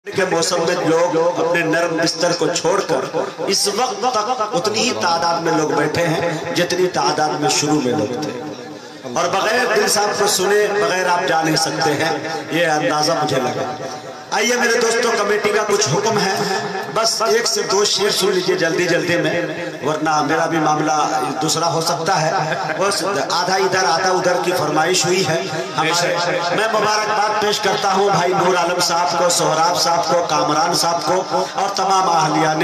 کے موسم میں لوگ اپنے نرم بستر کو چھوڑ کر اس وقت تک اتنی ہی تعداد میں لوگ بیٹھے ہیں جتنی تعداد میں شروع میں لوگ تھے، اور بغیر دل صاحب کو سنے بغیر آپ جا نہیں سکتے ہیں، یہ اندازہ مجھے لگا۔ آئیے میرے دوستوں، کمیٹی کا کچھ حکم ہے، بس ایک سے دو شعر سن لیجئے جلدی جلدی میں، ورنہ میرا بھی معاملہ دوسرا ہو سکتا ہے۔ بس آدھا ادھر آدھا ادھر کی فرمائش ہوئی ہے میں مبارکباد پیش کرتا ہوں بھائی نور عالم صاحب کو، سہراب صاحب کو، کامران صاحب کو اور تمام اہلیان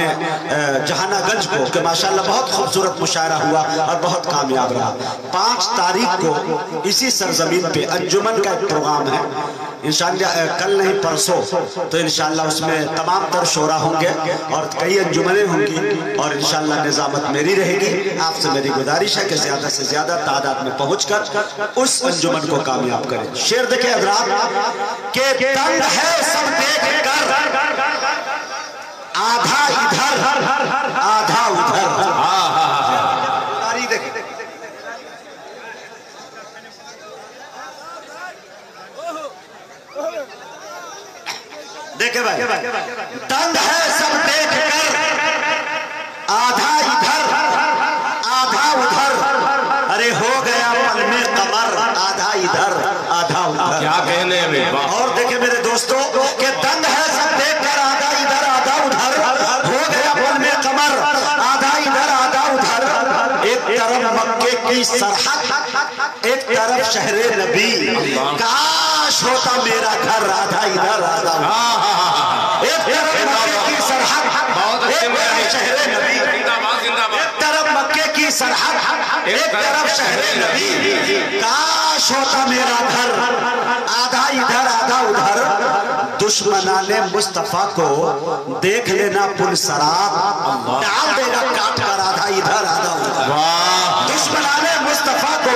جہانہ گنج کو کہ ماشاءاللہ بہت خوبصورت مشاعرہ ہوا اور بہت کامیاب رہا۔ 5 تاریخ کو اسی سرزمین پہ انجمن کا ایک پروگرام ہے، انشاءاللہ کل نہیں پرسوں، تو انشاءاللہ اس میں تمام تر شعراء ہوں گے اور کئی انجمنیں ہوں گی، اور انشاءاللہ نظامت میری رہے گی۔ آپ سے میری گزارش ہے کہ زیادہ سے زیادہ تعداد میں پہنچ کر اس انجمن کو کامیاب کریں۔ شعر دیکھیں حضرات کہ تنگ ہے سب دیکھ کر آدھا ادھر آدھا ادھر۔ دیکھیں بھائی، تنگ ہے سب دیکھ کر آدھا ادھر آدھا ادھر، ارے ہو گیا پل میں قمر آدھا ادھر آدھا ادھر۔ کیا کہنے ہیں؟ اور دیکھیں میرے دوستوں کہ تنگ ہے سب دیکھ کر آدھا ادھر آدھا ادھر، ہو گیا پل میں قمر آدھا ادھر آدھا ادھر۔ ایک طرف مکے کی سرحد، ایک طرف شہر نبی، کاش ہوتا میرا گھر آدھا ادھر آدھا ادھر۔ ایک طرف مکے کی سرحد، ایک طرف شہر نبی، ایک طرف مکے کی سرحد، ایک طرف شہر نبی، کاش ہوتا میرا گھر آدھا ادھر آدھا ادھر۔ دشمنان مصطفیٰ کو دیکھ لینا پل صراط، ڈال دے گا کاٹ کر آدھا ادھر آدھا ادھر۔ دشمنان مصطفیٰ کو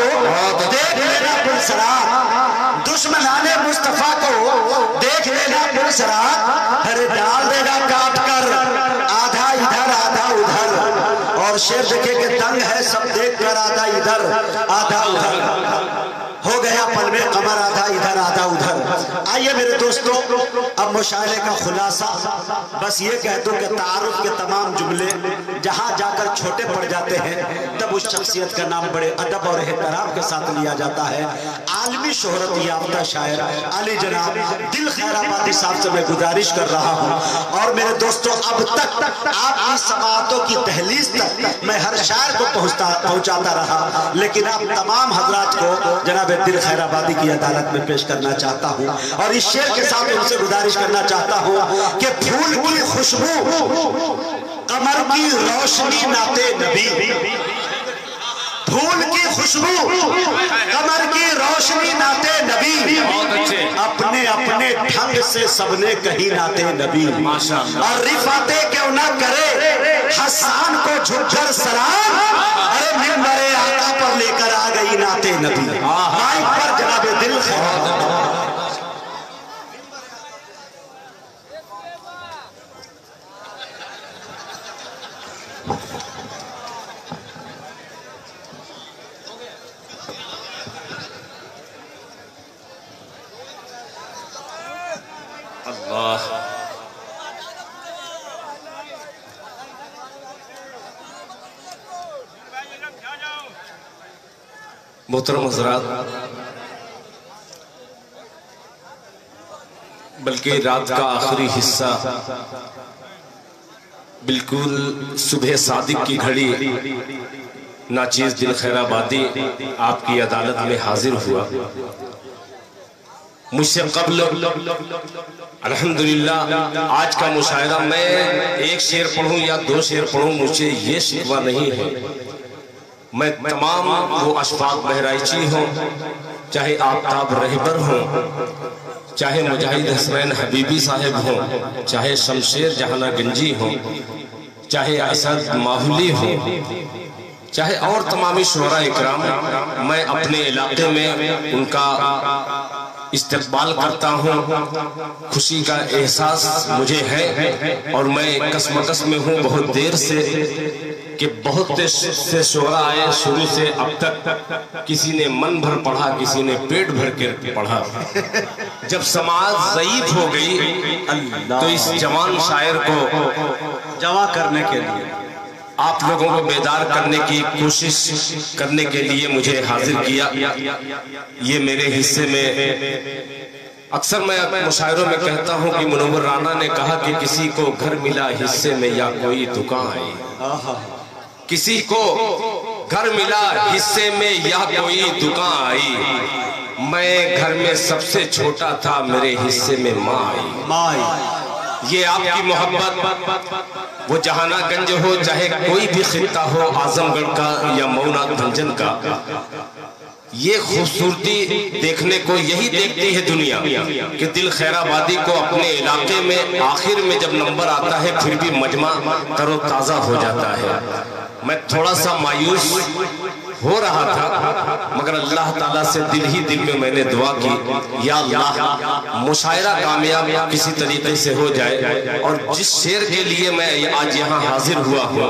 دیکھ لینا پل صراط، دشمنان مصطفیٰ کو دیکھ لینا پل صراط، ارے ڈال دے گا کاٹ کر آدھا ادھر آدھا ادھر۔ اور شعر دیکھیں کہ تنگ ہے سب دیکھ کر آدھا ادھر آدھا ادھر، ہو گیا پل میں قمر آدھا ادھر آدھا ادھر۔ آئیے میرے دوستوں، اب مشاعرے کا خلاصہ بس یہ کہہ دوں کہ تعارف کے تمام جملے جہاں جا کر چھوٹے پڑ جاتے ہیں تب اس شخصیت کا نام بڑے ادب اور احترام کے ساتھ لیا جاتا ہے۔ عالمی شہرت یافتہ شاعر علی جناب دل خیر آبادی صاحب سے میں گزارش کر رہا ہوں، اور میرے دوستوں اب تک آپ کی سماعتوں کی دہلیز تک میں ہر شاعر کو پہنچاتا رہا، لیکن آپ تمام حضرات کو جناب دل خیر آبادی کی عدالت میں پیش کرنا چاہتا ہوں، اور اس شعر کے ساتھ ان سے گزارش کرنا چاہتا ہوں کہ پھول کی خوشبو قمر کی روشنی نعت نبی، پھول کی خوشبو قمر کی روشنی نعت نبی، اپنے اپنے ڈھنگ سے سب نے کہی نعت نبی، اور رفعتیں کیوں نہ کرے حسان کو جھک کر سلام، ارے منبر آقا پر لے کر آ گئی نعت نبی۔ مائک پر جناب دل خیر اللہ۔ محترم حضرات، بلکہ رات کا آخری حصہ بالکل صبح صادق کی گھڑی ناچیز دل خیر آبادی آپ کی عدالت میں حاضر ہوا۔ مجھ سے قبل الحمدللہ آج کا مشاعرہ میں ایک شعر پڑھوں یا 2 شعر پڑھوں مجھے یہ شکوہ نہیں ہے، میں تمام وہ اشفاق بہرائچی ہوں، چاہے آفتاب رہبر ہوں، چاہے مجاہد حسنین حبیبی صاحب ہوں، چاہے شمشیر جہانہ گنجی ہوں، چاہے اسد ماحولی ہوں، چاہے اور تمامی شعراء اکرام، میں اپنے علاقے میں ان کا استقبال کرتا ہوں، خوشی کا احساس مجھے ہے، اور میں کسمکس میں ہوں بہت دیر سے کہ بہت سے شعراء آئے شروع سے اب تک، کسی نے من بھر پڑھا، کسی نے پیٹ بھر کے پڑھا۔ جب سماعت ضعیف ہو گئی تو اس جوان شاعر کو جمع کرنے کے لیے، آپ لوگوں کو بیدار کرنے کی کوشش کرنے کے لیے مجھے حاضر کیا۔ یہ میرے حصے میں اکثر میں مشاعروں میں کہتا ہوں کہ منور رانا نے کہا کہ کسی کو گھر ملا حصے میں یا کوئی دکان آئی، کسی کو گھر ملا حصے میں یا کوئی دکان آئی، میں گھر میں سب سے چھوٹا تھا، میرے حصے میں ماں آئی۔ یہ آپ کی محبت، وہ جہانہ گنج ہو چاہے کوئی بھی خطہ ہو، اعظم گڑھ کا یا مونا دھنجن کا، یہ خوبصورتی دیکھنے کو یہی دیکھتی ہے دنیا کہ دل خیر آبادی کو اپنے علاقے میں آخر میں جب نمبر آتا ہے پھر بھی مجمع تر و تازہ ہو جاتا ہے۔ میں تھوڑا سا مایوس ہو رہا تھا، مگر اللہ تعالیٰ سے دل میں میں نے دعا کی، یا اللہ مشاعرہ کامیاب کسی طریقے سے ہو جائے، اور جس شعر کے لیے میں آج یہاں حاضر ہوا ہوں،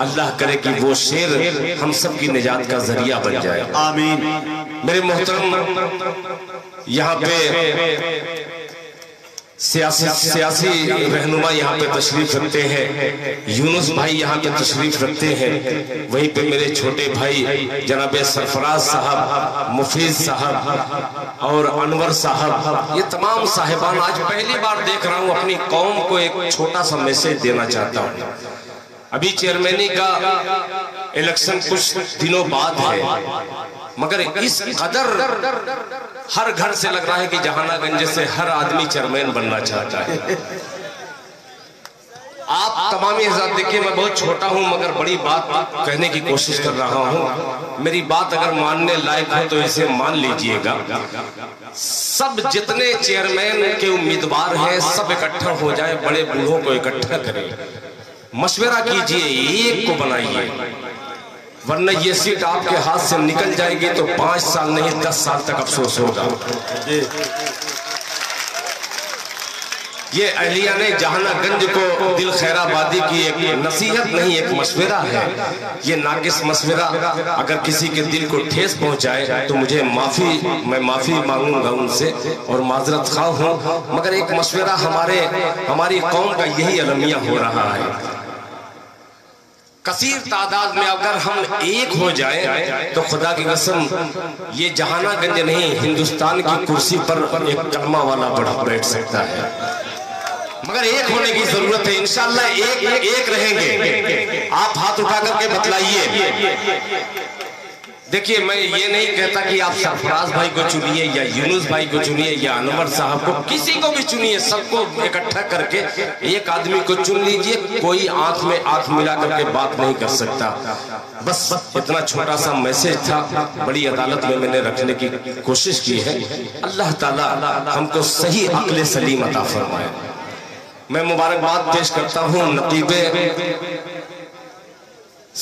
اللہ کرے کہ وہ شعر ہم سب کی نجات کا ذریعہ بن جائے، آمین۔ میرے محترم یہاں پہ سیاسی رہنما یہاں پہ تشریف رکھتے ہیں، یونس بھائی یہاں پہ تشریف رکھتے ہیں، وہیں پہ میرے چھوٹے بھائی جناب سرفراز صاحب، مفیز صاحب اور انور صاحب، یہ تمام صاحبان آج پہلی بار دیکھ رہا ہوں۔ اپنی قوم کو ایک چھوٹا سا میسیج دینا چاہتا ہوں۔ ابھی چیئرمینی کا الیکشن کچھ دنوں بعد ہے، مگر اس قدر ہر گھر سے لگ رہا ہے کہ جہانہ گنج سے ہر آدمی چیئرمین بننا چاہتا ہے۔ آپ تمامی حضرات دیکھیں، میں بہت چھوٹا ہوں مگر بڑی بات کہنے کی کوشش کر رہا ہوں، میری بات اگر ماننے لائق ہو تو اسے مان لیجئے گا۔ سب جتنے چیئرمین کے امیدوار ہیں سب اکٹھا ہو جائیں، بڑے بوڑھوں کو اکٹھا کریں، مشورہ کیجئے، ایک کو بنائیے، ورنہ یہ سیٹ آپ کے ہاتھ سے نکل جائے گی تو 5 سال نہیں 10 سال تک افسوس ہوگا۔ یہ اہلیہ نے جہانہ گنج کو دل خیر آبادی کی ایک نصیحت نہیں، ایک مشورہ ہے۔ یہ ناقص مشورہ اگر کسی کے دل کو ٹھیس پہنچائے تو میں معافی مانگوں گا ان سے اور معذرت خواہ ہوں، مگر ایک مشورہ ہماری قوم کا یہی المیہ ہو رہا ہے۔ کثیر تعداد میں اگر ہم ایک ہو جائیں تو خدا کی قسم یہ جہانہ گنج نہیں، ہندوستان کی کرسی پر ایک کلمہ والا بیٹھ سکتا ہے، مگر ایک ہونے کی ضرورت ہے۔ انشاءاللہ ایک رہیں گے۔ آپ ہاتھ اٹھا کر کے بتلائیے۔ دیکھیے، میں یہ نہیں کہتا کہ آپ سرفراز بھائی کو چنیے یا یونس بھائی کو چنیے یا انور صاحب کو، کسی کو بھی چنیے، سب کو اکٹھا کر کے ایک آدمی کو چن لیجئے۔ کوئی آنکھ میں آنکھ ملا کر کے بات نہیں کر سکتا۔ بس اتنا چھوٹا سا میسیج تھا، بڑی عدالت میں نے رکھنے کی کوشش کی ہے۔ اللہ تعالیٰ ہم کو صحیح عقل سلیم عطا فرمائے۔ میں مبارکباد پیش کرتا ہوں نقیب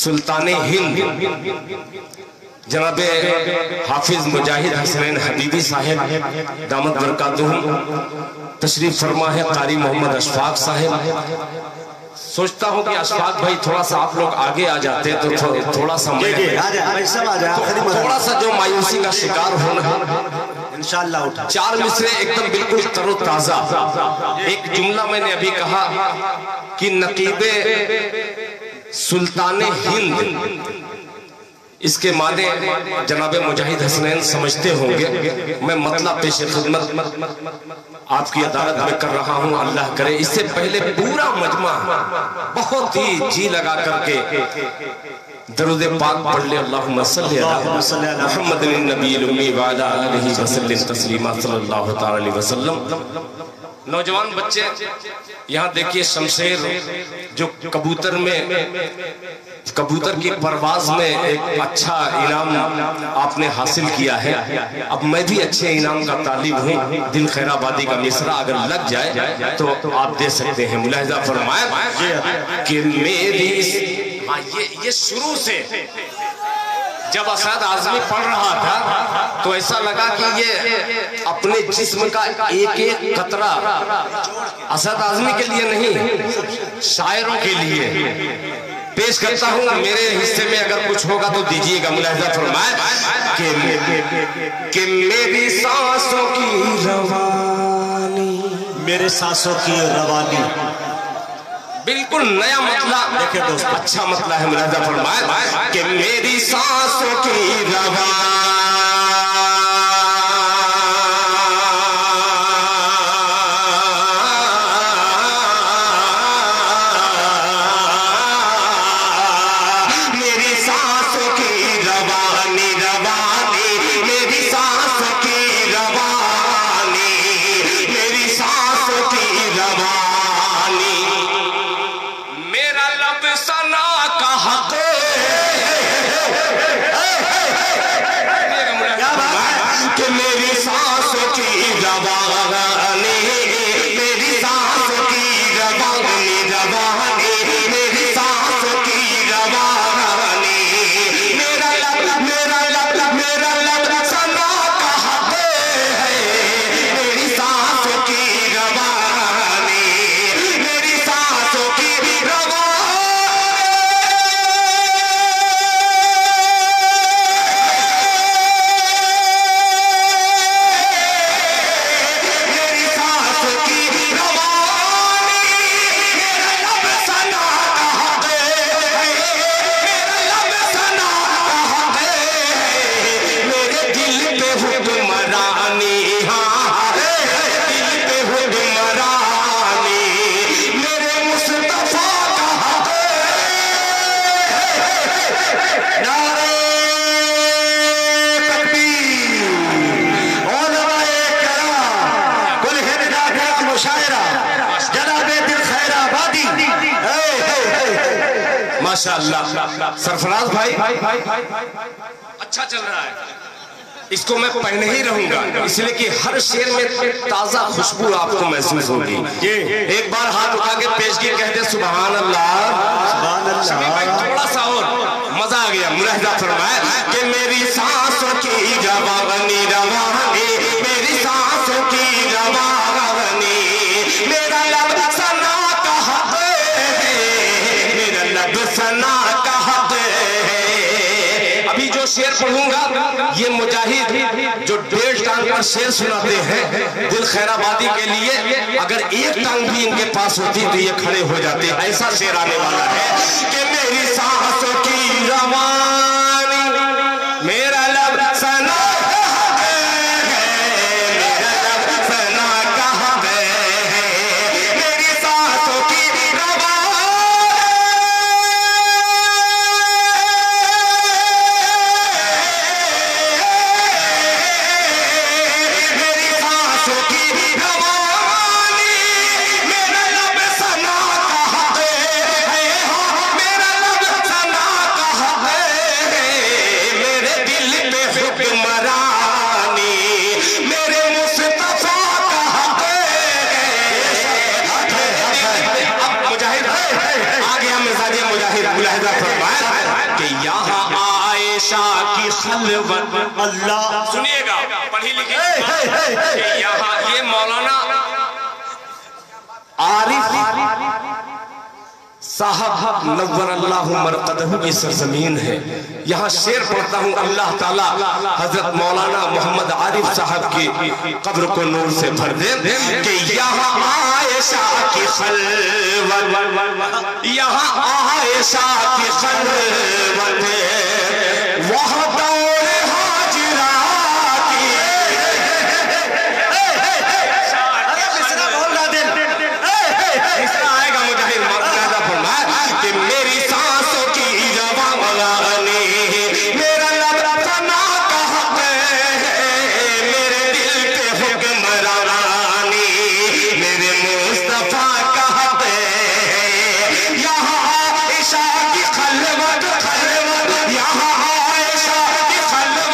سلطان ہند جناب حافظ مجاہد حسنین حبیبی صاحب دامت برکاتہم، تشریف فرما ہے قاری محمد اشفاق صاحب۔ سوچتا ہوں کہ اشفاق بھائی تھوڑا سا آپ لوگ آگے آ جاتے تو تھوڑا سا جو مایوسی کا شکار ہونا، انشاءاللہ اٹھا 4 مصرے ایک دم بالکل تر و تازہ۔ ایک جملہ میں نے ابھی کہا کہ نقیب سلطان ہند، اس کے معنی جناب مجاہد حسنین سمجھتے ہوں گے، میں مطلب پیش خدمت آپ کی عدالت میں کر رہا ہوں۔ اللہ کرے اس سے پہلے پورا مجمع بہت ہی جی لگا کر کے درود پاک پڑھ لے، اللہم صلی علی محمد النبی الامی وعلی آلہ وسلم تسلیما صلی اللہ تعالی وسلم۔ نوجوان بچے یہاں دیکھیے، شمشیر جو کبوتر کی پرواز میں ایک اچھا انعام آپ نے حاصل کیا ہے، اب میں بھی اچھے انعام کا طالب ہوں۔ دل خیر آبادی کا مصرع اگر لگ جائے تو آپ دے سکتے ہیں۔ ملاحظہ فرمائیں کہ میری یہ شروع سے جب اسد اعظمی پڑھ رہا تھا تو ایسا لگا کہ یہ اپنے جسم کا ایک ایک قطرہ اسد اعظمی کے لیے نہیں، شاعروں کے لیے پیش کرتا ہوں. میرے حصے میں اگر کچھ ہوگا تو دیجئے گا. ملاحظہ فرمائے کہ میری سانسوں کی روانی، میرے سانسوں کی روانی. بالکل نیا مطلب، دیکھیں دوست، اچھا مطلب ہے. ملاحظہ فرمائے کہ میری سانسوں کی روانی، ماشاءاللہ. سرفراز بھائی اچھا چل رہا ہے. اس کو میں پڑھنے ہی رہوں گا اس لیے کہ ہر شعر میں تازہ خوشبو آپ کو محسوس ہوگی. ایک بار ہاتھ اٹھا کے پیشگی کہہ دے سبحان اللہ. شمی بھائی تھوڑا سا اور مزہ آ گیا. ملاحظہ فرمائے کہ میری سانسوں کی روانی روانی، میری سانسوں کی روانی، میرا لب سنا کہا سنا کہا. ابھی جو شعر پڑھوں گا یہ مجاہد جو 1.5 ٹانگ پر شعر سناتے ہیں دل خیر آبادی کے لیے، اگر ایک ٹانگ بھی ان کے پاس ہوتی تو یہ کھڑے ہو جاتے. ایسا شعر آنے والا ہے کہ میری سانسوں کی روانی، میرا لب سنا کی خلوت. اللہ سنیے گا، پڑھی لکھیں. یہاں یہ مولانا عارف صاحب نور اللہ مرقدہ کی سرزمین ہے. یہاں شعر پڑھتا ہوں. اللہ تعالیٰ حضرت مولانا محمد عارف صاحب کی قبر کو نور سے بھر دے. کہ یہاں عائشہ کی خلوت، یہاں عائشہ کی خلوت، وہاں دور حاجرہ کی. اس طرح آئے گا مجاہد. مقصدہ فرمائے کہ میری سانسوں کی روانی، میرا لب سنا کہا میرے دل پہ حکمرانی، میرے مصطفیٰ کہتے یہاں عائشہ کی خلوت، یہاں عائشہ کی خلوت.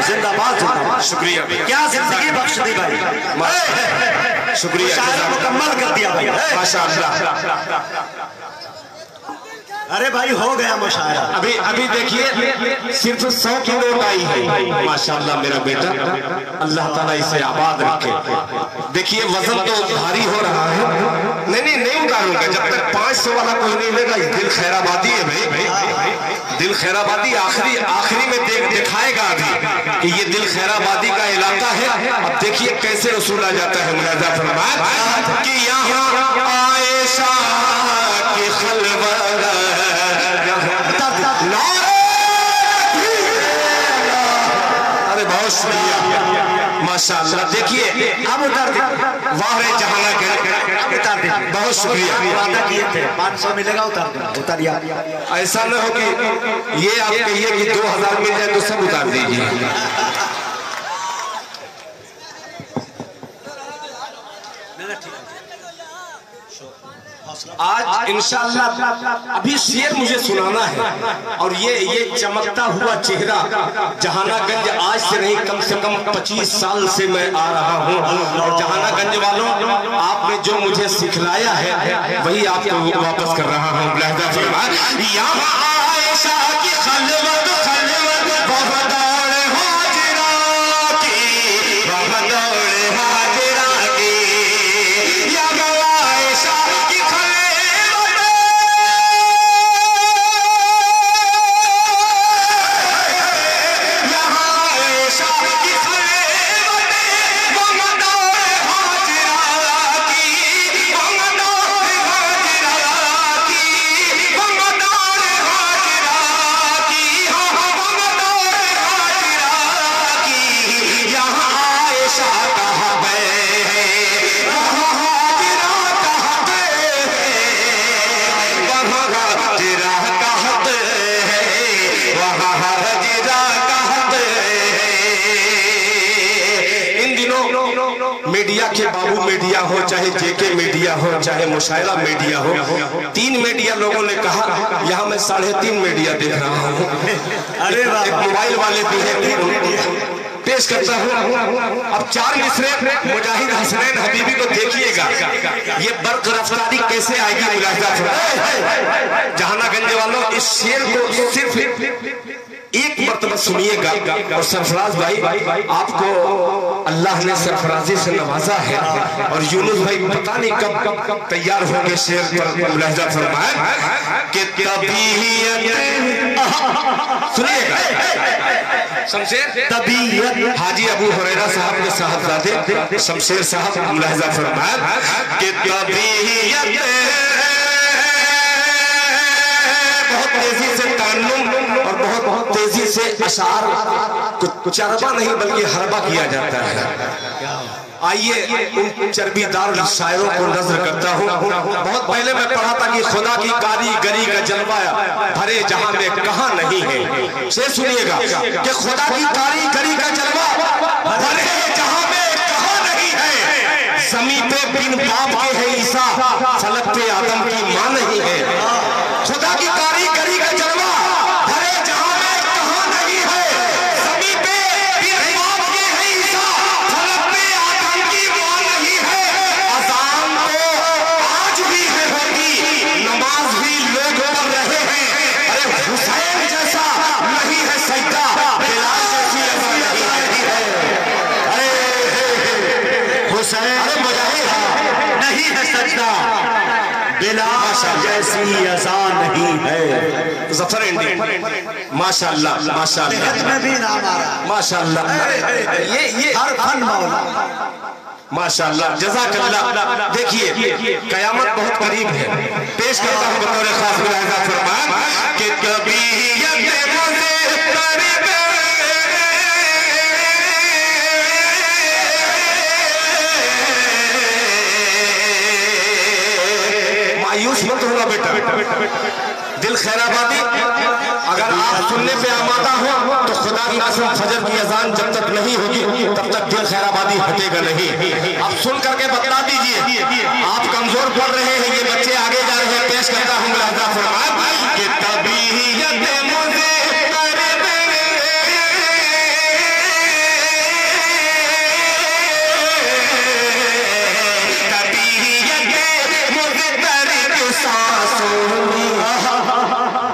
زندہ باد. شکریہ کیا زندگی بخش دی بھائی, شکریہ مکمل کر دیا بھائی. ماشاء اللہ. ارے بھائی ہو گیا مشاعرہ. ابھی دیکھیے صرف 100 کی نوٹ آئی ہے. ماشاءاللہ میرا بیٹا, اللہ تعالیٰ اسے آباد رکھے. دیکھیے وزن تو بھاری ہو رہا ہے. نہیں اتاروں گا جب تک 500 والا کوئی نہیں لے گا. دل خیر آبادی ہے بھائی, دل خیر آبادی آخری میں دکھائے گا ابھی کہ یہ دل خیر آبادی کا علاقہ ہے. اب دیکھیے کیسے رسول آ جاتا ہے. ملاحظہ فرمائے کہ یہاں عائشہ کی خلوت. ارے بہت شکریہ ماشاءاللہ. دیکھیے اب اتر دیں. واہ جہاں کے اتر دیں. بہت شکریہ. وعدہ کیے تھے 500 ملے گا, اتر دیں. اتریا. ایسا نہ ہو کہ یہ آپ کہیے کہ 2000 مل جائے تو سب اتار دیجیے. آج انشاءاللہ ابھی شعر مجھے سنانا ہے, اور یہ چمکتا ہوا چہرہ جہانہ گنج آج سے نہیں کم سے کم 25 سال سے میں آ رہا ہوں. اور جہانہ گنج والوں, آپ نے جو مجھے سکھلایا ہے وہی آپ کو واپس کر رہا ہوں. ملاحظہ فرمائے یہاں عائشہ کی خلوت بہت دوڑ حاجرہ کی, بہت دوڑ حاجرہ کی. یہاں عائشہ کی میڈیا کے بابو میڈیا ہو, چاہے جے کے میڈیا ہو, چاہے مشاعرہ میڈیا ہو, 3 میڈیا لوگوں نے کہا. یہاں میں 3.5 میڈیا دیکھ رہا ہوں. ایک موبائل والے بھی ہیں, پیش کرتا ہوں. اب 4 مصرے مجاہد حسنین حبیبی کو دیکھیے گا. یہ برق رفتاری کیسے آئے گی. جہانہ گنج والوں اس شعر کو صرف ایک مرتبہ سنیے گا. اور سرفراز بھائی آپ کو اللہ نے سرفرازی سے نوازا ہے, اور یونس بھائی پتہ نہیں کب تیار ہوں گے شعر پر. ملاحظہ فرمائے کہ طبیعت, سنیے گا شمشیر, طبیعت حاجی ابو ہریرہ صاحب کے صاحبزادے شمشیر صاحب. ملاحظہ فرمائے کہ طبیعت بہت تیزی سے تعلم اور بہت تیزی سے اشعار کو چربا نہیں بلکہ حربہ کیا جاتا ہے. آئیے ان چربی دار شاعروں کو نظر کرتا ہوں. بہت پہلے میں پڑھا تھا کہ خدا کی کاریگری کا جلوہ بھرے جہاں میں کہاں نہیں ہے. سے سنیے گا کہ خدا کی کاریگری کا جلوہ بھرے جہاں میں کہاں نہیں ہے. زمین پہ بن باپ کے ہے عیسیٰ, فلک پہ آدم کی ماں نہیں ہے. خدا کی کاریگری کا جلوہ بھرے جہاں میں کہاں نہیں ہے. زمین پہ بن باپ کے ہے عیسیٰ, فلک پہ آدم کی ماں نہیں ہے. اذان تو آج بھی ہے ہوتی, نماز بھی لوگ پڑھ رہے ہیں. ارے حسین جیسا نہیں ہے سجدہ, بلال جیسی اذان نہیں ہے. ارے حسین نہیں ہے سجدہ, بلال جیسی اذان نہیں ہے. ظفر انڈی ماشاءاللہ ماشاءاللہ میں بھی نام آ رہا. ماشاءاللہ. یہ ہر فن مولا ماشاءاللہ جزاک اللہ. دیکھیے قیامت بہت قریب ہے. پیش کرتا ہوں بطور خاص. ملاحظہ فرمائے کہ کبھی مایوس مت ہوگا بیٹا, دل خیرآبادی اگر آپ سننے پہ آمادہ ہو تو خدا کی قسم فجر کی اذان جب تک نہیں ہوگی تب تک دل خیرآبادی ہٹے گا نہیں. اب سن کر کے بتلا دیجئے آپ کمزور پڑ رہے ہیں یہ بچے آگے جا رہے ہیں. پیش کرتا ہوں ملاحظہ فرمائیں کہ طبیعت مجھے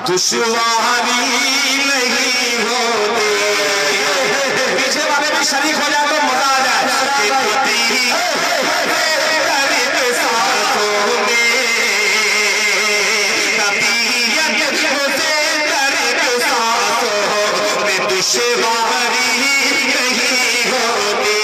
دشواری نہیں ہوتی. پیچھے والے بھی شریک ہو جائے تو مزہ آ جائے. دشواری نہیں ہوتی.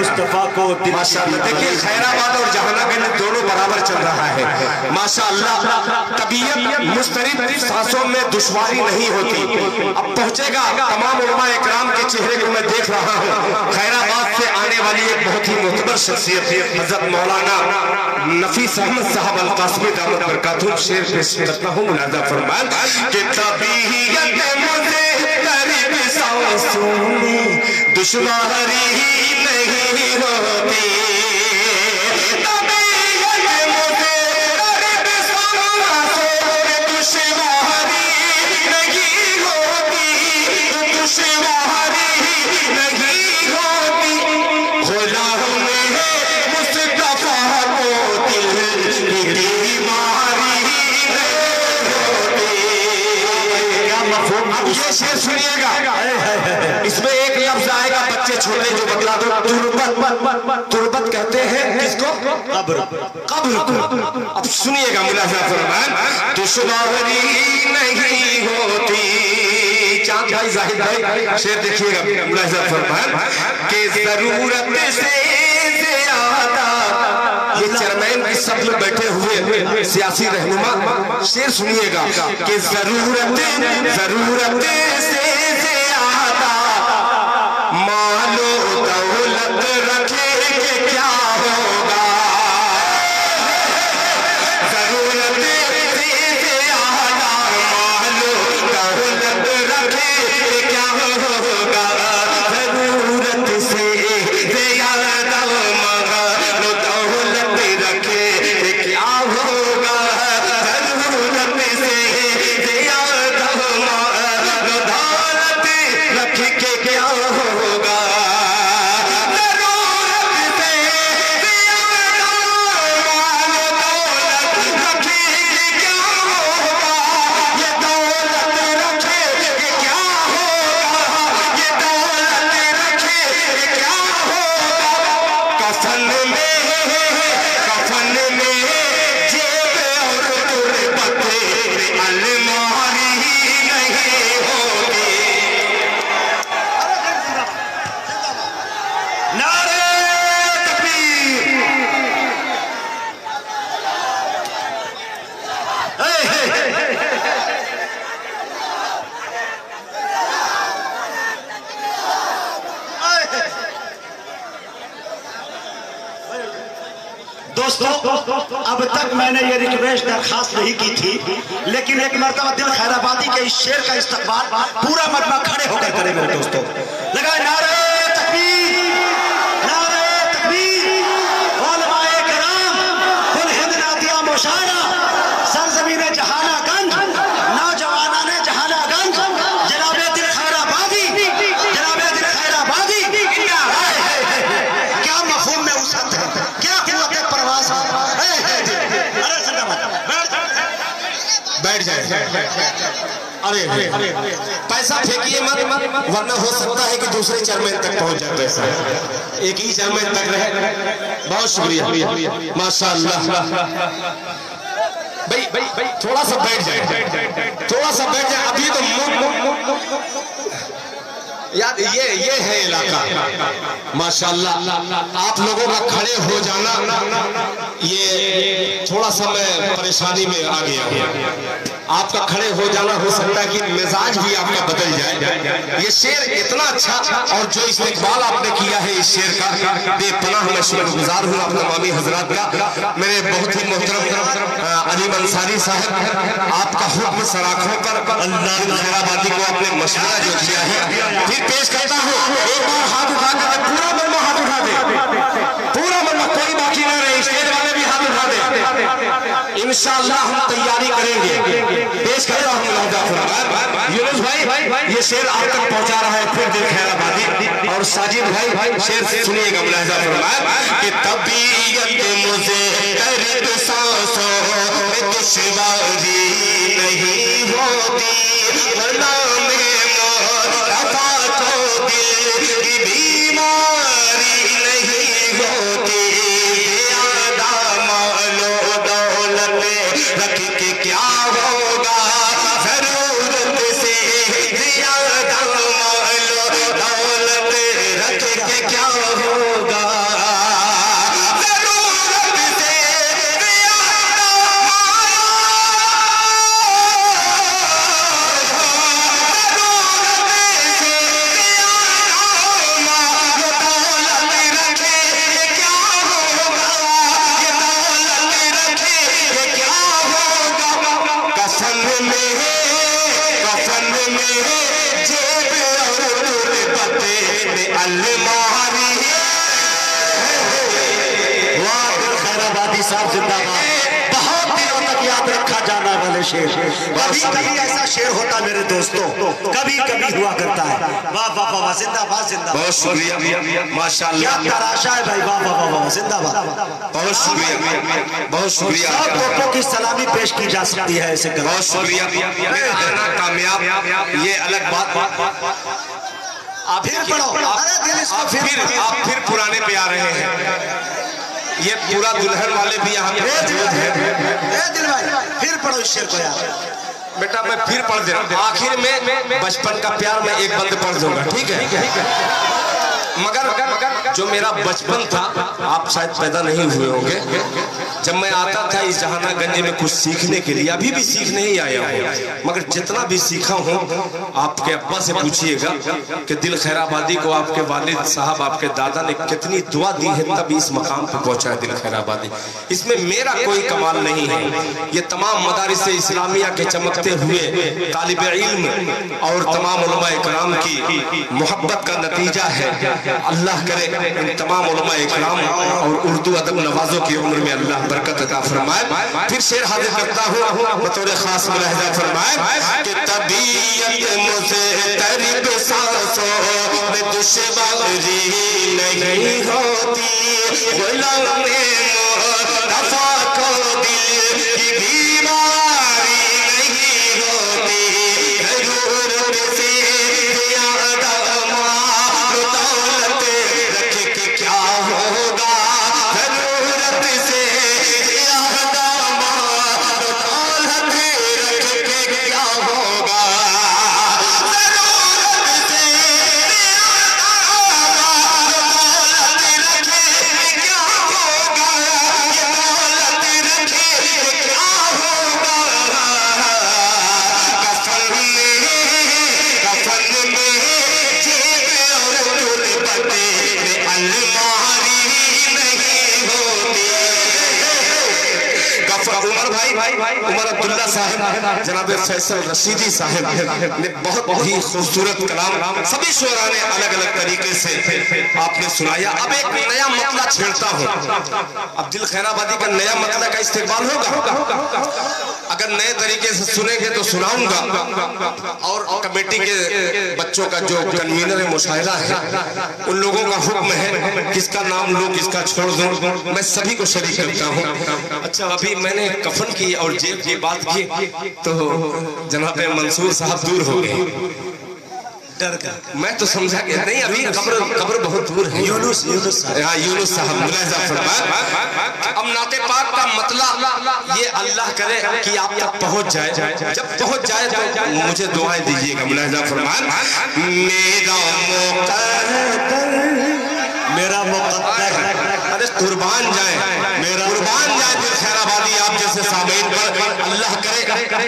مصطفیٰ کو ماشاءاللہ. دیکھیں خیرآباد اور جہانگنج دونوں برابر چل رہا ہے ماشاءاللہ. طبیعت مضطرب سانسوں میں دشواری نہیں ہوتی. اب پہنچے گا تمام علماء اکرام کے چہرے کو میں دیکھ رہا ہوں. خیرآباد سے آنے والی ایک بہت ہی معتبر شخصیت حضرت مولانا نفیس احمد صاحب القاسمی دامت برکاتہ شعر پیش کرتا ہوں. ملاحظہ فرمائیں کہ طبیعت مضطرب سانسوں میں دشواری نہیں ہوتی. یہ شعر سنیے گا اس میں ایک لفظ آئے گا بچے چھوٹے جو بتلا دو. تربت. تربت کہتے ہیں کس کو؟ قبر. قبر کو. اب سنیے گا ملاحظہ فرمائیں دشواری نہیں ہوتی. چاند بھائی زاہد بھائی شعر دیکھیے گا ملاحظہ فرمائیں کہ ضرورت سے زیادہ. یہ چیئرمین کی سب میں بیٹھے ہوئے سیاسی رہنما شعر سنیے گا کہ ضرورت سے زیادہ مال و دولت رکھے کہ کیا ہوگا. ضرورت سے زیادہ مال و دولت رکھے کہ کیا ہوگا. ضرورت سے زیادہ مال و دولت رکھے کہ کیا ہوگا. ضرورت سے زیادہ مال و دولت رکھے کہ کیا ہوگا. دوستو اب تک میں نے یہ ریکویسٹ درخواست نہیں کی تھی لیکن ایک مرتبہ دل خیرآبادی کے اس شعر کا استقبال پورا مجمع کھڑے ہو کر کرے میرے دوستو. لگا نعرہ تکبیر نعرہ تکبیر. علماء کرام کل ہند نادیہ مشاعرہ سرزمین جہانہ گنج نوجوانان جہانہ گنج جناب دل خیرآبادی جناب دل خیرآبادی. کیا مفہوم میں وسعت ہے کیا قوت پرواز ہے. بیٹھ جائے ارے پیسہ پھینکیے مت ورنہ ہو سکتا ہے کہ دوسرے چیئرمین تک پہنچ جائے پیسہ ایک ہی چیئرمین تک رہے بہت شکریہ ماشاءاللہ بھائی تھوڑا سا بیٹھ جائے ابھی تو یار یہ ہے علاقہ ماشاءاللہ آپ لوگوں کا کھڑے ہو جانا یہ تھوڑا سا میں پریشانی میں آ گیا آپ کا کھڑے ہو جانا ہو سکتا ہے کہ مزاج بھی آپ کا بدل جائے یہ شعر اتنا اچھا اور جو استقبال آپ نے کیا ہے اس شعر کا بے پناہ میں شکر گزار ہوں اپنے مامی حضرات کا میرے بہت ہی محترم علیم انصاری صاحب آپ کا حکم سراخوں پر اللہ خیر آبادی کو اپنے مشورہ جو کیا ہے پھر پیش کرتا ہوں ایک بار ہاتھ اٹھا کر پورا ملمہ ہاتھ اٹھا دے پورا ملمہ کوئی باقی نہ رہے اسٹیج والے بھی ہاتھ اٹھا دے انشاءاللہ ہم تیاری کریں گے پیش کرتا ہوں لہذا فرمان یونس بھائی یہ شعر آپ تک پہنچا رہا ہے پھر دل خیر آبادی اور ساجد بھائی شعر سنیے گا ملاحظہ فرمان کہ طبیعت مجھے درد سانسوں میں دشواری نہیں ہوتی غلام مصطفیٰ کو دل کی بیماری نہیں ہوتی زیادہ مال و دولت رکھ کے کیا ہوگا ضرورت سے زیادہ مال و دولت رکھ کے کیا ہوگا کبھی ایسا شعر ہوتا میرے دوستوں کبھی ہوا کرتا ہے واہ واہ واہ زندہ باد زندہ بہت شکریہ ماشاءاللہ کیا تراشا ہے بھائی واہ واہ واہ زندہ باد بہت شکریہ سب لوگوں کی سلامی پیش کی جا سکتی ہے ایسے کرو بہت شکریہ آنا کامیاب یہ الگ بات آپ پھر پڑھو آپ پھر پرانے پہ آ رہے ہیں یہ پورا دلہن والے بھی یہاں پہ موجود ہیں پھر پڑھو اس شعر کو یار بیٹا میں پھر پڑھ دے رہا ہوں آخر میں بچپن کا پیار میں ایک بند پڑھ دوں گا ٹھیک ہے مگر جو میرا بچپن تھا آپ شاید پیدا نہیں ہوئے ہوں گے جب میں آتا تھا اس جہانہ گنج میں کچھ سیکھنے کے لیے ابھی بھی سیکھنے ہی آیا ہوں مگر جتنا بھی سیکھا ہوں آپ کے ابا سے پوچھئے گا کہ دل خیر آبادی کو آپ کے والد صاحب آپ کے دادا نے کتنی دعا دی ہے تب اس مقام پہ پہنچا ہے دل خیر آبادی اس میں میرا کوئی کمال نہیں ہے یہ تمام مدارس اسلامیہ کے چمکتے ہوئے طالب علم اور تمام علماء اکرام کی محبت کا نتیجہ ہے اللہ کرے ان تمام علماء اکرام اور اردو ادب نوازوں کی عمر میں اللہ برکت عطا فرمائے پھر شعر حاضر کرتا ہوں بطور خاص ملاحظہ فرمائے کہ طبیعت مجھے ترب سانسوں میں دشواری نہیں ہوتی غلام مصطفیٰ کو دل کی بیماری نہیں ہوتی ضرورت سے زیادہ مال و دولت رکھ کے کیا ہوگا ضرورت سے زیادہ مال و دولت رکھ کے کیا ہوگا ضرورت سے زیادہ مال و دولت رکھ کے کیا ہوگا دولت رکھ کے کیا ہوگا کفن میں جیب اور تلبٹ میں الماری نہیں ہوتی عمر بھائی عمر عبداللہ صاحب جناب فیصل رشیدی صاحب نے بہت ہی خوبصورت کلام سبھی شعراء نے الگ الگ طریقے سے آپ نے سنایا اب ایک نیا مطلع چھیڑتا ہوں اب دل خیر آبادی کا نیا مطلع کا استقبال ہوگا اگر نئے طریقے سے سنیں گے تو سناؤں گا اور کمیٹی کے بچوں کا جو کنوینر مشاہدہ ہے ان لوگوں کا حکم ہے کس کا نام لوں کس کا چھوڑ دوں میں سبھی کو شریک کرتا ہوں اچھا ابھی میں نے نے کفن کی اور جیب کی بات کی تو جناب منصور صاحب دور ہو گئے. میں تو سمجھا کہ نہیں ابھی قبر بہت دور ہے. یونس صاحب ملاحظہ فرمائیں. اب نعت پاک کا مطلب یہ اللہ کرے کہ آپ تک پہنچ جائے. جب پہنچ جائے تو مجھے دعائیں دیجئے گا. ملاحظہ فرمائیں. میرا مقدر ارے قربان جائیں دل خیر آبادی آپ جیسے سامعین پر. اللہ کرے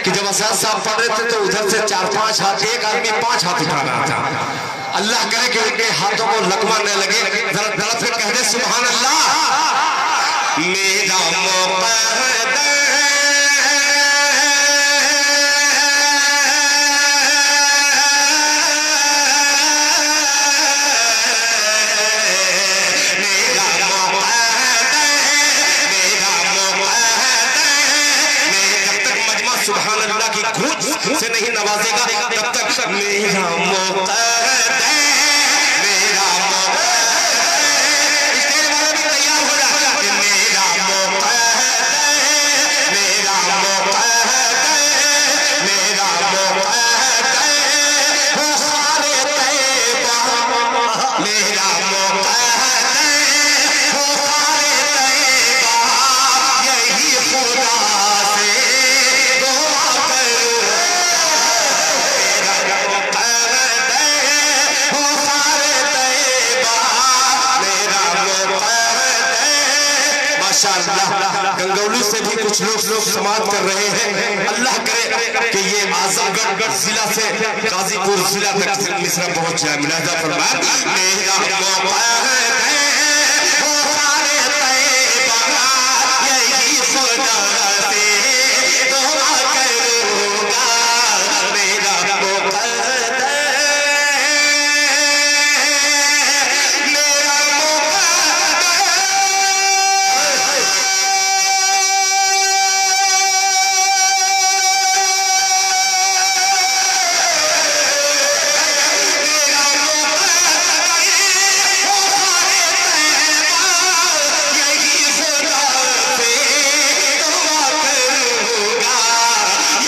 کہ جب اسد صاحب پڑھ رہے تھے تو ادھر سے 4-5 ہاتھ, ایک آدمی 5 ہاتھ اٹھا رہا تھا. اللہ کرے کہ ان کے ہاتھوں کو لقمہ نہ لگے. ذرا پھر کہہ دے سبحان اللہ. میرا مقدر سبحان اللہ کی گونج سے نہیں نوازے گا تب تک میرا مقدر میرا مقدر. اسٹیج والے بھی تیار ہو جائے. میرا مقدر میرا مقدر میرا مقدر ہو خارِ طیبہ. میرا مقدر ہو خارِ طیبہ. یہی خدا سے گنگولی سے بھی کچھ لوگ سماعت کر رہے ہیں. اللہ کرے کہ یہ اعظم گڑھ ضلع سے غازی پور ضلع تک مصرع پہنچ جائے. ملاحظہ فرمائیں. میرا مقدر ہو خارِ طیبہ. یہی خدا سے دعا کروں گا. میرا مقدر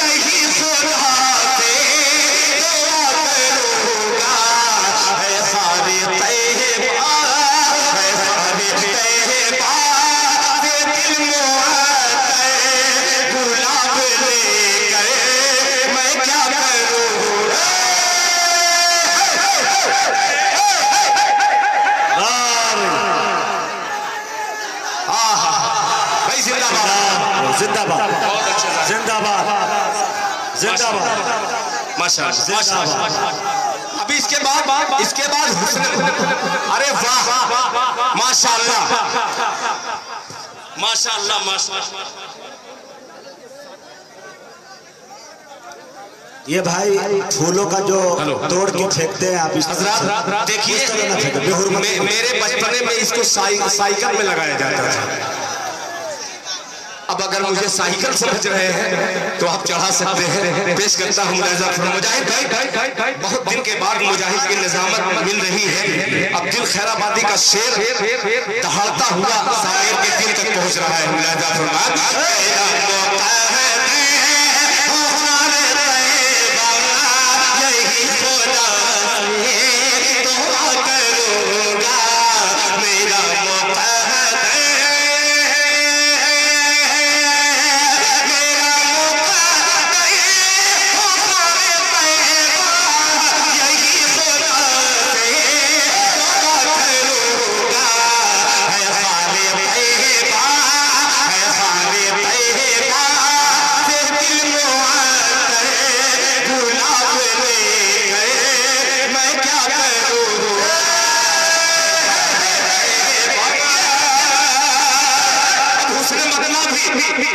ابھی اس کے بعد حسن. ارے واہ ماشاءاللہ ماشاءاللہ. یہ بھائی پھولوں کا جو توڑ کے پھینکتے ہیں آپ حضرات دیکھیے میرے بچپنے میں اس کو سائیکل میں لگایا جاتا تھا. اب اگر مجھے سائیکل سمجھ رہے ہیں تو آپ چڑھا سکتے ہیں. پیش کرتا ہوں مجاہد. بہت دن کے بعد مجاہد کی نظامت مل رہی ہے. اب دل خیر آبادی کا شیر دہاڑتا ہوا سامعین کے دل تک پہنچ رہا ہے. ملاحظہ فرمائیں.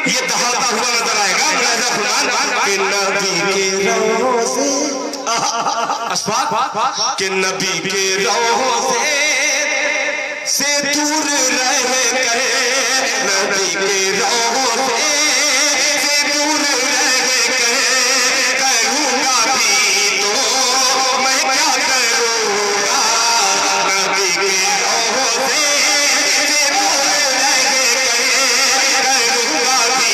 یہ دہاڑتا ہوا نظر آئے گا. ملاحظہ فرمائیں کہ نبی کے روزے اسباب کہ نبی کے روزے سے دور رہ کر نبی کے روزے سے دور رہ کر کروں گا بھی تو میں کیا کروں گا. نبی کے روزے سے دور رہ کر کروں گا بھی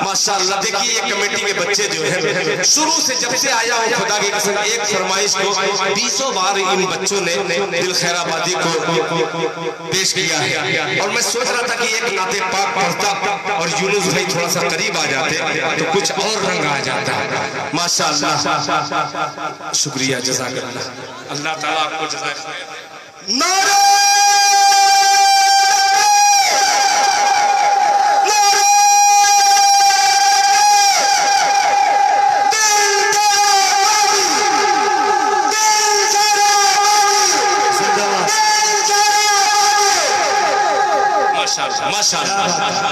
ماشاءاللہ دیکھیے یہ کمیٹی کے بچے جو ہیں شروع سے جب سے آیا ہوں خدا کی قسم ایک فرمائش کو 20 بار ان بچوں نے دل خیر آبادی کو پیش کیا ہے اور میں سوچ رہا تھا کہ ایک نعت پاک پڑھتا اور یونس بھائی تھوڑا سا قریب آ جاتے تو کچھ اور رنگ آ جاتا ماشاءاللہ شکریہ جزاک اللہ اللہ تعالیٰ آپ کو جزاک خیر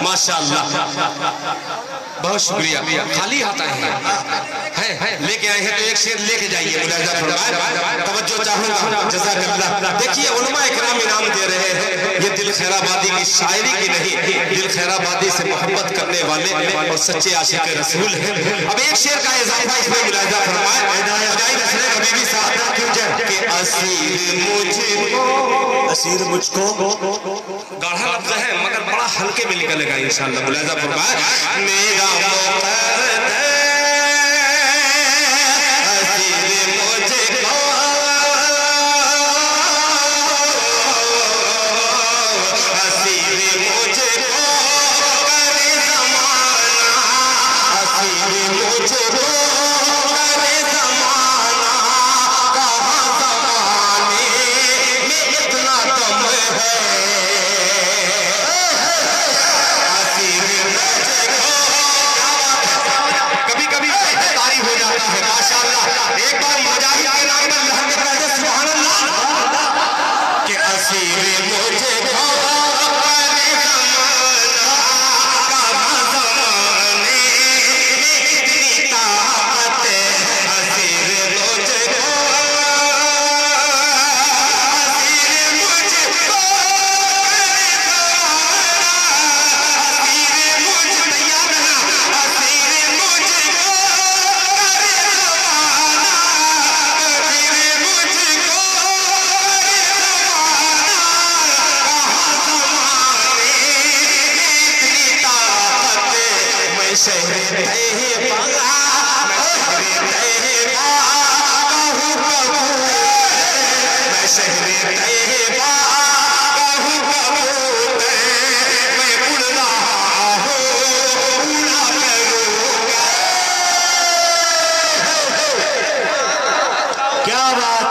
ماشاءاللہ بہت شکریہ خالی ہاتھ آئے ہیں لے کے آئے ہیں تو ایک شعر لے کے جائیے ملاحظہ فرمائے توجہ چاہوں گا جزاک اللہ دیکھیے علماء اکرام انعام دے رہے ہیں یہ دل خیر آبادی کی شاعری کی نہیں دل خیر آبادی سے محبت کرنے والے اور سچے عاشق رسول ہیں اب ایک شعر کا اضافہ اس میں ملاحظہ فرمائے خدائی نصرت حبیبی صاحب کہ اسیر مجھ کو گاڑھا لفظ ہے مگر بڑا ہلکے میں نکلے گا انشاءاللہ ملاحظہ فرمائے میرا موقت اسیر مجھ کو اسیر مجھ کو کرے زمانہ اسیر مجھ کو کرے زمانہ کہاں زمانے میں اتنا دم ہے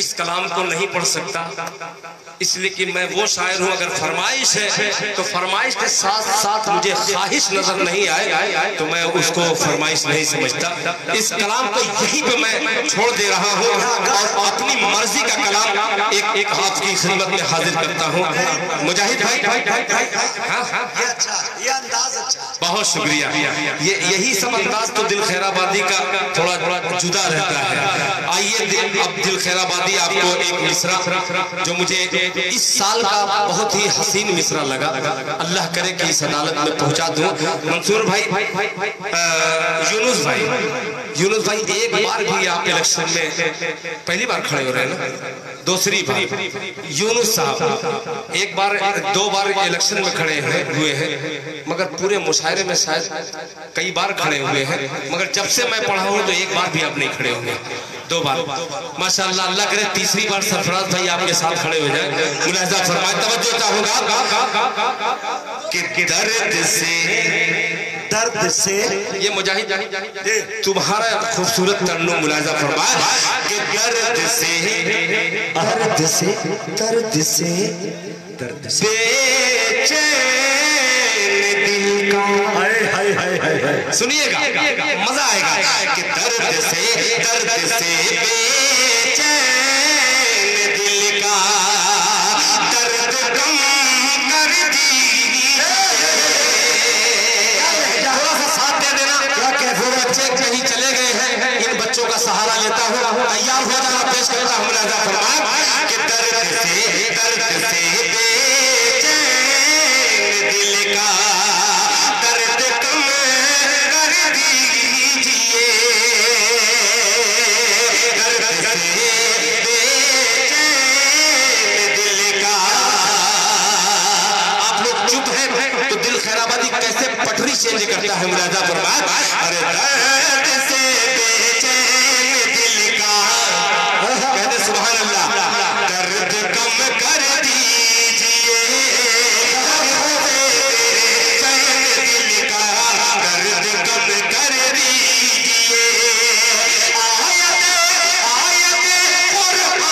اس کلام کو نہیں پڑھ سکتا، اس لیے کہ میں وہ شاعر ہوں، اگر فرمائش ہے تو فرمائش کے ساتھ ساتھ مجھے خواہش نظر نہیں آئے تو میں اس کو فرمائش نہیں سمجھتا۔ اس کلام کو یہی پہ میں چھوڑ دے رہا ہوں اور اپنی مرضی کا کلام ایک آپ کی خدمت میں حاضر کرتا ہوں۔ مجاہد بھائی، یہ انداز اچھا، بہت شکریہ۔ یہی سب انداز تو دل خیر آبادی کا تھوڑا جدا رہتا ہے۔ آئیے اب دل خیر آبادی آپ کو ایک مصرع جو مجھے اس سال کا بہت ہی حسین مصرع لگا، اللہ کرے کہ اس عدالت میں پہنچا دوں۔ منصور بھائی، یونس بھائی ایک بار بھی آپ الیکشن میں پہلی بار کھڑے ہو رہے ہیں نا، دوسری بار یونس صاحب ایک بار دو بار الیکشن میں کھڑے ہوئے ہیں، مگر پورے مشاعرے میں شاید کئی بار کھڑے ہوئے ہیں، مگر جب سے میں پڑھا ہوں تو ایک بار بھی آپ نہیں کھڑے ہوئے، دو بار ماشاءاللہ۔ اللہ کرے تیسری بار سرفراز بھائی آپ کے ساتھ کھڑے ہو جائیں۔ ملاحظہ فرمائے، توجہ چاہوں گا کہ درد سے یہ مجاہد تمہارا خوبصورت ترنم ملاحظہ فرمائے کہ درد سے بے چین دل کا، سنیے گا مزہ آئے گا کہ درد سے بے چین دل کا درد کم کر دیجیے۔ تھوڑا سا ساتھ دے دینا، وہ بچے کہیں چلے گئے ہیں، ان بچوں کا سہارا لیتا ہوں، تیار ہو جانا، پیش کرتا ہوں ملاحظہ فرمائے کہ درد سے بے چین دل کا درد کم کر دیجیے، درد سے بے چین دل کا۔ آپ لوگ چپ ہیں تو دل خیر آبادی کیسے پٹری چینج کرتا ہے ملاحظہ فرمائے، ارے درد سے بے چین دل کا، کہتے سبحان اللہ، درد کم کر دیجیے، چین دل کا درد کم کر دیجیے۔ آیت قرآن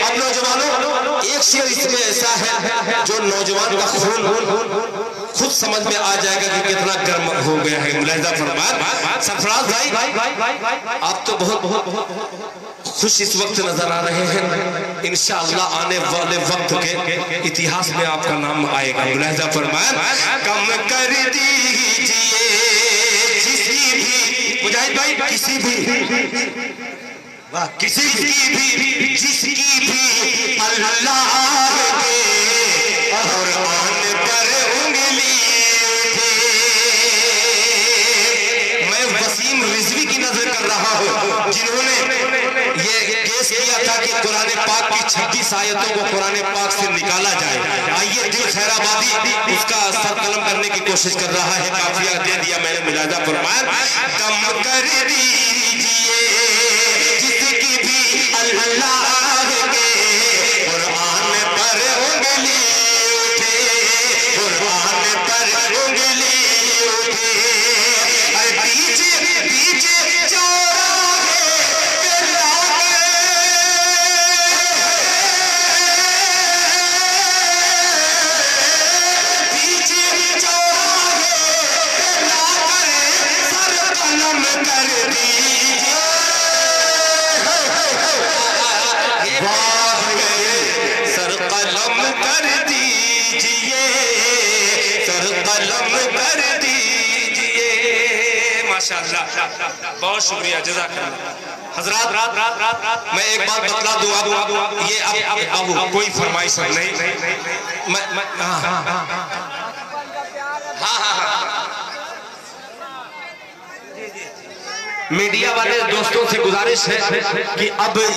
اب نوجوانوں ایک شعر اس میں ایسا ہے جو نوجوان کا خون خود سمجھ میں آ جائے گا کہ کتنا گرم ہو گیا ہے، ملاحظہ فرمائے۔ سرفراز بھائی آپ تو بہت خوش اس وقت نظر آ رہے ہیں، انشاءاللہ آنے والے وقت کے اتہاس میں آپ کا نام آئے گا، ملاحظہ فرمائے۔ کم کر دیجیے جس کی بھی، مجاہد بھائی کسی کی بھی جس کی بھی اللہ کے قرآن پر انگلی اٹھے۔ میں وسیم رضوی کی نظر کر رہا ہوں جنہوں نے یہ کیس کیا تھا کہ قرآن پاک کی 36 آیتوں کو قرآن پاک سے نکالا جائے۔ آئیے دل خیر آبادی اس کا سر قلم کرنے کی کوشش کر رہا ہے، کافیہ دے دیا میں نے، ملاحظہ فرمائے۔ کم کر دیجیے جس کی بھی اللہ کے قرآن پر انگلی اٹھے، قرآن پر انگلی اٹھے۔ پیچھے چوراہے پہ لاگے، پیچھے چوراہے پہ لا کر سر قلم کر دیجیے، سر قلم کر دیجیے، سر قلم کر دیجیے۔ ماشاءاللہ، بہت شکریہ، جزاک اللہ۔ حضرات میں ایک بات بتلا دوں، یہ اب کوئی فرمائش نہیں، میڈیا والے دوستوں سے گزارش ہے کہ اب